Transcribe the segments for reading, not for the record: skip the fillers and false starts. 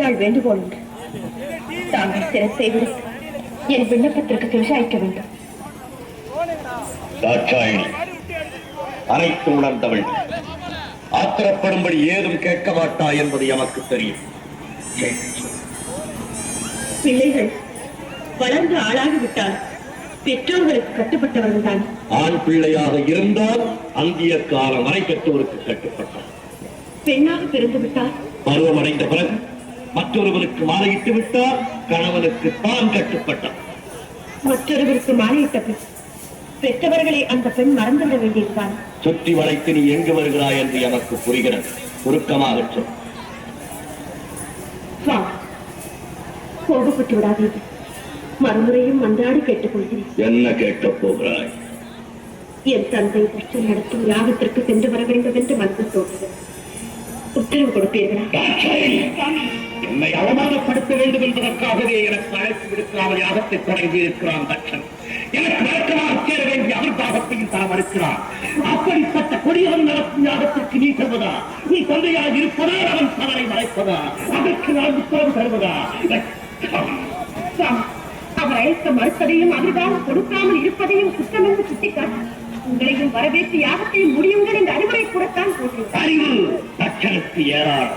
நாள் வேண்டுகோள் உண்டு. தாங்கள் சிரத்தை விடுத்து என் விண்ணப்பத்திற்கு செவிசாய்க்க வேண்டும். அனைத்து உணர்ந்தவள் ஆத்திரப்படும்படி ஏதும் கேட்க மாட்டா என்பது எமக்கு தெரியும். பிள்ளைகள் வளர்ந்து ஆளாகிவிட்டால் பெற்றோர்களுக்கு கட்டுப்பட்டவர்கள் தான். ஆண் பிள்ளையாக இருந்தால் அந்திய காலம் வரை பெற்றோருக்கு கட்டுப்பட்டார். பெண்ணாக பிறந்து விட்டால் பருவம் அடைந்த பிறகு மற்றொருவருக்கு மாலையிட்டு விட்டால் கணவனுக்கு தான் கட்டுப்பட்டார். மற்றொருவருக்கு மாலையிட்ட பின் பெற்றவர்களை அந்த பெண் மறந்துவிட வேண்டியிருந்தான். சுற்றி வளைத்து நீ எங்கு வருகிறாய் என்று எனக்கு புரிகிறது. சுருக்கமாக சொல். கோபப்பட்டு விடாதீர்கள். மறுமுறையும் மன்றாடி கேட்டுக் கொள்கிறேன். என்ன கேட்கப் போகிறாய்? என் தந்தை தர்ச்சனை நடத்தும் யாகத்திற்கு சென்று வர வேண்டும் என்று மனதில் தோன்றுகிறது. உத்தரவு கொடுப்பீர்களா? என்னை அவமானப்படுத்த வேண்டும் என்பதற்காகவே எனக்கு அழைப்பு விடுக்காமல் யாகத்தை தொடங்கி இருக்கிறான் தட்சன். எனக்கு வழக்கமாக சேர வேண்டிய அவர் பாகத்தையும் தான் மறுக்கிறான். அப்படிப்பட்ட கொடியவன் நடத்தும் யாகத்திற்கு நீ செல்வதா? நீ தந்தையாக இருப்பதா? அவன் தவறை மறைப்பதா? அதற்கு நான் உத்தரவு தருவதா? அவர் அழைத்த மறுப்பதையும் அவர்தான் கொடுக்காமல் இருப்பதையும் குற்றம் என்று சுட்டிக்காட்டு. உங்களையும் வரவேற்று யாகத்தையும் முடியுங்கள் என்று அறிவுரை கூடத்தான் போகிறேன். அறிவு தட்சனுக்கு ஏராளம்,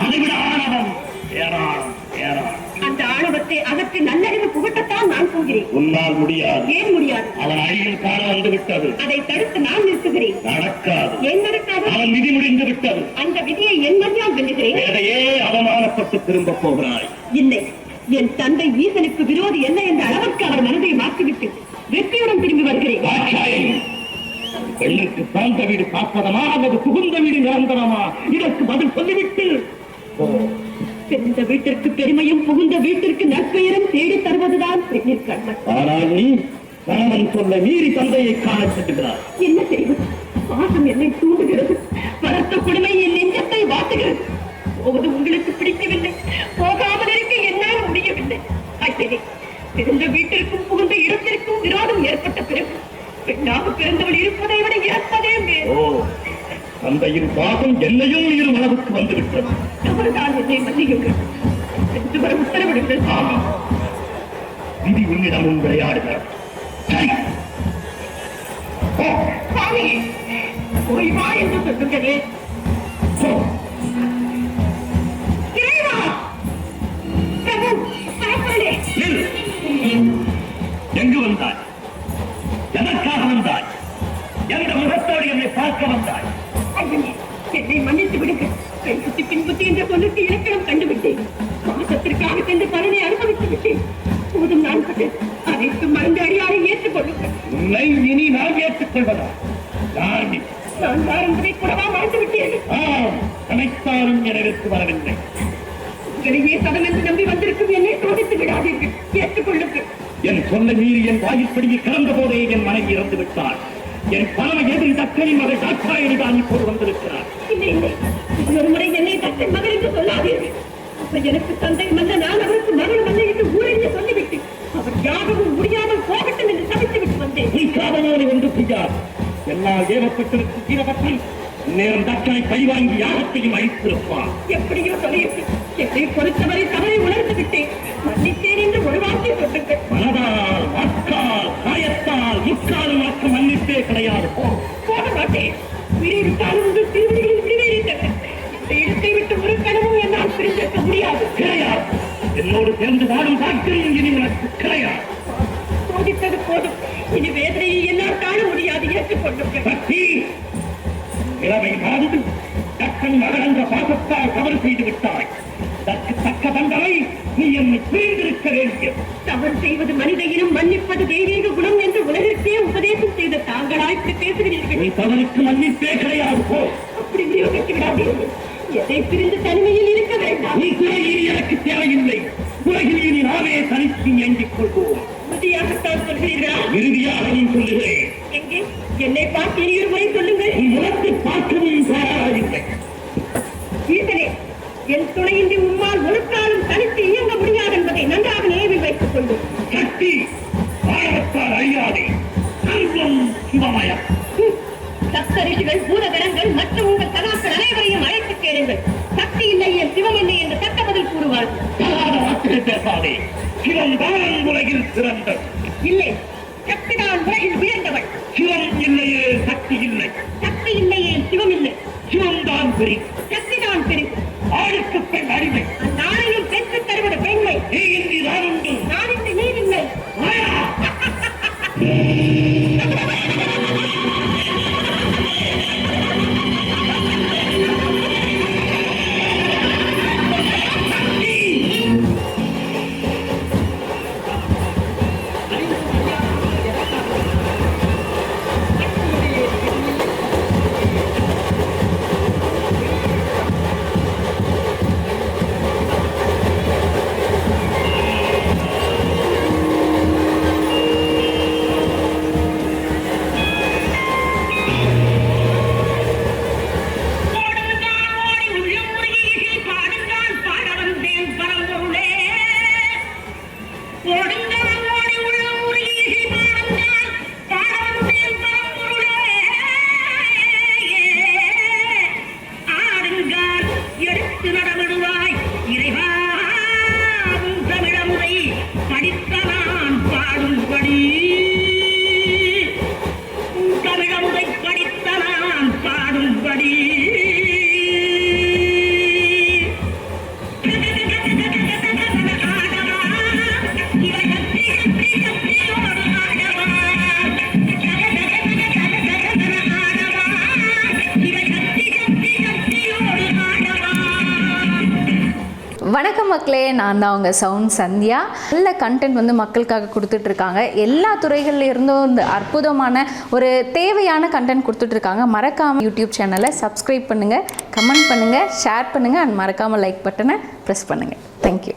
அதைவிட ஆணவம் ஏராளம் ஏராளம். அந்த ஆணவத்தை அகற்றி நல்லறிவு புகட்டத்தான் நான் போகிறேன். உன்னால் முடியாது. ஏன் முடியாது? அவன் அழியும் காலம் வந்து விட்டது. அதை தடுத்து நான் நிறுத்துகிறேன். நடக்காது. ஏன் நடக்காது? அவன் விதி முடிந்து விட்டது. அந்த விதியை என் மதியால் வெல்லுகிறேன். வேறையே அவமானப்பட்டு திரும்ப போகிறாய். இல்லை, என் தந்தை ஈசனுக்கு விரோதி என்ன என்ற அளவிற்கு அவர் மனதை மாற்றிவிட்டு வெற்றியுடன் திரும்பி வருகிறேன். பெண்ணுக்கு பிறந்த வீடு காப்பதமா அல்லது புகுந்த வீடு நிரந்தரமா? இதற்கு பதில் சொல்லிவிட்டு பிறந்த வீட்டிற்கு பெருமையும் புகுந்த வீட்டிற்கு நற்பெயரும் தேடி தருவதுதான் பெண்ணின் கடமை. ஆனால் நீ கணவன் சொல்ல மீறி தந்தையை காண செல்கிறார். என்ன செய்வது? பாசம் என்னை தூண்டுகிறது. வளர்த்த கொடுமை என் நெஞ்சத்தை வாட்டுகிறது. போவது உங்களுக்கு பிடிக்கவில்லை, போகாமல் இருக்க என்னால் முடியவில்லை. பிறந்த வீட்டிற்கும் புகுந்த இடத்திற்கும் விரோதம் ஏற்பட்ட பிறகு பெண்ணாக பிறந்தவள் இருப்பதை விட இறப்பதே மேல். தந்தையின் பாகம் என்னையும் இரு அளவுக்கு வந்துவிட்டது. அவர்தான் என்னை மன்னியுங்கள் என்று வர உத்தரவிடுங்கள். விதி உன்னிடமும் விளையாடுகிறார். போய் வா என்று சொல்லுங்களே. எங்கு வந்தாய்? எதற்காக வந்தாய்? எந்த முகத்தோடு என்னை பார்க்க வந்தாய்? என்னை மன்னித்து விடுங்க. கைக்குத்தி பின்புத்தி என்ற சொல்லுக்கு இலக்கணம் கண்டுவிட்டேன். மாசத்திற்காக சென்று பலனை அனுபவித்து விட்டேன். போதும் நான் பட்டேன். அனைத்து மருந்து அடியாரை ஏற்றுக்கொள்ளுங்கள். உன்னை இனி நான் ஏற்றுக்கொள்வதா? நான் யார் என்பதை கூடவா மறந்து விட்டேன். அனைத்தாலும் எனக்கு வரவில்லை. உங்களையே சதம் என்று நம்பி வந்திருக்கும் என்னை சோதித்து விடாதீர்கள். ஏற்றுக்கொள்ளுங்கள். என் சொல்ல மீறி என் வாயிற்படியை கலந்த போதே என் மனைவி இறந்து விட்டார். என் பணமை எதிரி தக்கனின் மகள் தாட்சாயணி தான் இப்போது வந்திருக்கிறார். இல்லை இல்லை, ஒரு முறை என்னை தக்கன் மகள் என்று சொல்லாதீர்கள். அப்ப எனக்கு தந்தை மன்ன, நான் அவருக்கு மகள் மன்ன என்று ஊரென்று சொல்லிவிட்டேன். அவர் யாகவும் முடியாமல் போகட்டும் என்று சமைத்து விட்டு வந்தேன். நீ காதலோடு ஒன்று செய்யாது. என்னால் ஏவப்பட்டிருக்கும் கீழவற்றை நேரம் தக்கனை கைவாங்கி யாகத்தையும் அழித்திருப்பார். எப்படியோ சொல்லிவிட்டு என்னை பொறுத்தவரை தவறை உணர்ந்து விட்டேன். மன்னித்தேன் என்று ஒரு வார்த்தை சொல்லுங்கள். மனதால், வாக்கால், காயத்தால் முக்காலும் மாற்ற மன்னிப்பே கிடையாது. போட மாட்டேன். விரைவிட்டாலும் உங்கள் திருவடிகளில் விரைவிட்டனர். இந்த இடத்தை விட்டு ஒரு கனவும் என்னால் பிரிந்திருக்க முடியாது. கிடையாது. என்னோடு சேர்ந்து வாழும் பாக்கியம் இனி உனக்கு கிடையாது. சோதித்தது போதும். இனி வேதனையை என்னால் காண முடியாது. ஏற்றுக்கொள்ளுங்கள். இளவை வாழ்ந்து தக்கன் மகள் என்ற பாசத்தால் தவறு செய்து விட்டாய். அதற்கு தக்க தண்டனை நீ என்னை பிரிந்திருக்க வேண்டியது. தவறு செய்வது மனித இனம், மன்னிப்பது தெய்வீக குணம் என்று உலகிற்கே உபதேசம் செய்த தாங்களா இப்படி பேசுகிறீர்கள்? நீ தவறுக்கு மன்னிப்பே கிடையாது. போ. அப்படி நிரூபித்து விடாதீர்கள். எதை பிரிந்து தனிமையில் இருக்க வேண்டாம். நீ குறை இனி எனக்கு தேவையில்லை. உலகில் இனி நாமே தனித்து எண்ணிக் கொள்வோம். உறுதியாகத்தான் சொல்கிறீர்களா? இறுதியாக நீ சொல்லுகிறேன். எங்கே? என்னை பார்த்து இனி ஒரு முறை சொல்லுங்கள். நீ உனக்கு பார்க்கவும் தயாராகில்லை. ஈசனே, என் துணையின்றி உம்மால் ஒருக்காலும் தனித்து இயங்க முடியாது என்பதை நன்றாக நினைவில் வைத்துக் கொள்ளும். சக்தி ஆழத்தால் அழியாதே. சர்வம் சிவமயம். சப்த ரிஷிகள், பூதகணங்கள் மற்றும் உங்கள் சகாக்கள் அனைவரையும் அழைத்து கேளுங்கள். சக்தி சக்தி இல்லை என் சிவம் இல்லை என்று தக்க பதில் கூறுவார்கள். பேசாதே, சிவம் தான் உலகில் சிறந்தது. இல்லை, சக்திதான் உலகில் உயர்ந்தவள். சிவம் இல்லையே சக்தி இல்லை, சக்தி இல்லையே சிவம் இல்லை. சிவம் தான் பெரிய, சக்திதான் பெரிது. ஆளுக்கு பெண் அடிமை. நாளையும் பெற்று தருவது பெண்மை. நீ இன்றி நான் உண்டு, நான் இன்று நீ இல்லை. வணக்கம் மக்களே, நான் தான் உங்கள் சவுண்ட் சந்தியா. நல்ல கண்டென்ட் வந்து மக்களுக்காக கொடுத்துட்ருக்காங்க. எல்லா துறைகளில் இருந்தும் இந்த அற்புதமான ஒரு தேவையான கண்டென்ட் கொடுத்துட்ருக்காங்க. மறக்காமல் யூடியூப் சேனலை சப்ஸ்கிரைப் பண்ணுங்கள், கமெண்ட் பண்ணுங்கள், ஷேர் பண்ணுங்கள் அண்ட் மறக்காமல் லைக் பட்டனை ப்ரெஸ் பண்ணுங்கள். தேங்க்யூ.